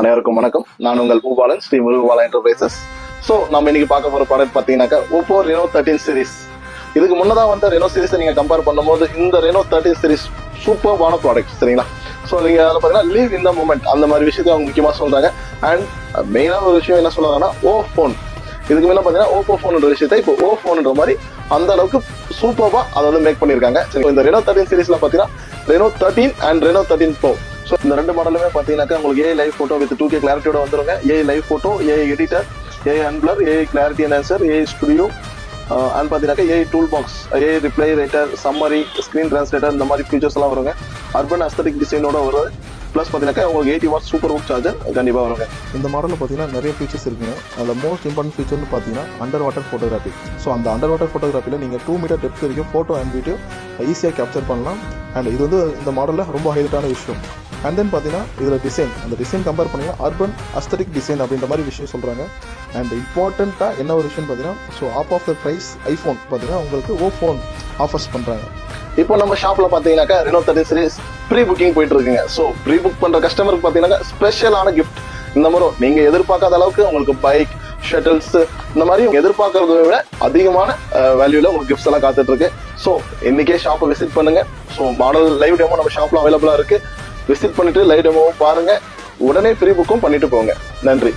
அனைவருக்கும் வணக்கம். நான் உங்கள் பூபாலன், ஸ்ரீ முருகபாலா என்டர்பிரைசஸ். ஸோ நம்ம இன்னைக்கு பார்க்க போற ப்ராடக்ட் பார்த்தீங்கன்னாக்கா ஓப்போ ரெனோ 13 சீரிஸ். இதுக்கு முன்னதாக வந்த ரெனோ சீரிஸை நீங்க கம்பேர் பண்ணும்போது இந்த ரெனோ 13 சீரிஸ் சூப்பர்பான ப்ராடக்ட், சரிங்களா? ஸோ நீங்க அதில் பார்த்தீங்கன்னா லீவ் இன் த மூமெண்ட் அந்த மாதிரி விஷயத்தை அவங்க முக்கியமாக சொல்றாங்க. அண்ட் மெயினான ஒரு விஷயம் என்ன சொல்றாங்கன்னா ஓ ஃபோன். இதுக்கு மேலே பார்த்தீங்கன்னா ஓப்போ ஃபோன்ன்ற விஷயத்தை இப்போ ஓ ஃபோன்ன்ற மாதிரி அந்த அளவுக்கு சூப்பர்பா அதை வந்து மேக் பண்ணியிருக்காங்க. சரி, இந்த ரெனோ 13 சீரிஸ்ல பார்த்தீங்கன்னா Reno 13 and Reno 13 pro. So இந்த ரெண்டு மாடலுமே பார்த்தீங்கன்னாக்கா உங்களுக்கு AI live photo with 2K கிளாரிட்டியோட வந்துருங்க. AI live photo, AI editor, AI unblur, AI clarity enhancer, AI studio and பார்த்தீங்கன்னா AI tool box, AI reply writer, summary, screen translator, இந்த மாதிரி ஃபீச்சர்ஸ் எல்லாம் வருங்க. அர்பன் அஸ்தட்டிக் டிசைனோட வருது. ப்ளஸ் பார்த்தீங்கன்னா உங்களுக்கு 80 வாட் சூப்பர் ஹூக் சார்ஜர் கண்டிப்பாக வருங்க. இந்த மாடலில் பார்த்தீங்கன்னா நிறைய ஃபீச்சர்ஸ் இருக்குங்க. அதில் மோஸ்ட் இம்பார்ட்டன்ட் ஃபீச்சர்னு பார்த்தீங்கன்னா அண்டர் வாட்டர் ஃபோட்டோகிராஃபி. ஸோ அந்த அண்டர் வாட்டர் ஃபோட்டோகிராஃபியில் நீங்கள் 2 மீட்டர் டெப்த் வரைக்கும் ஃபோட்டோ அண்ட் வீடியோ ஈஸியாக கேப்சர் பண்ணலாம். அண்ட் இது வந்து இந்த மாடலில் ரொம்ப ஹைலைட்டான விஷயம். அண்ட் தென் பார்த்தீங்கன்னா இதில் டிசைன், அந்த டிசைன் கம்பேர் பண்ணிங்கன்னா அர்பன் அஸ்தட்டிக் டிசைன் அப்படின்ற மாதிரி விஷயம் சொல்கிறாங்க. அண்ட் இம்பார்ட்டண்ட்டாக என்ன ஒரு விஷயம் பார்த்தீங்கன்னா, so of the price iPhone பார்த்தீங்கன்னா உங்களுக்கு ஓ ஃபோன் ஆஃபர்ஸ் பண்ணுறாங்க. இப்போ நம்ம ஷாப்ல பாத்தீங்கன்னாக்கா ரெனோ 13 சீரிஸ் ப்ரீ புக்கிங் போயிட்டு இருக்குங்க. ஸோ ப்ரீ புக் பண்ற கஸ்டமருக்கு பாத்தீங்கன்னா ஸ்பெஷலான கிஃப்ட் இந்த முறை நீங்க எதிர்பார்க்காத அளவுக்கு உங்களுக்கு பைக், ஷட்டில்ஸ், இந்த மாதிரி எதிர்பார்க்கறத விட அதிகமான வேல்யூல உங்களுக்கு கிஃப்ட்ஸ் எல்லாம் காத்துட்டு இருக்கு. ஸோ இன்னைக்கே ஷாப்பை விசிட் பண்ணுங்க. ஸோ மாடல் லைவ் டெமோ நம்ம ஷாப்ல அவைலபிளா இருக்கு. விசிட் பண்ணிட்டு லைவ் டெமோவும் பாருங்க. உடனே ப்ரீ புக்கும் பண்ணிட்டு போங்க. நன்றி.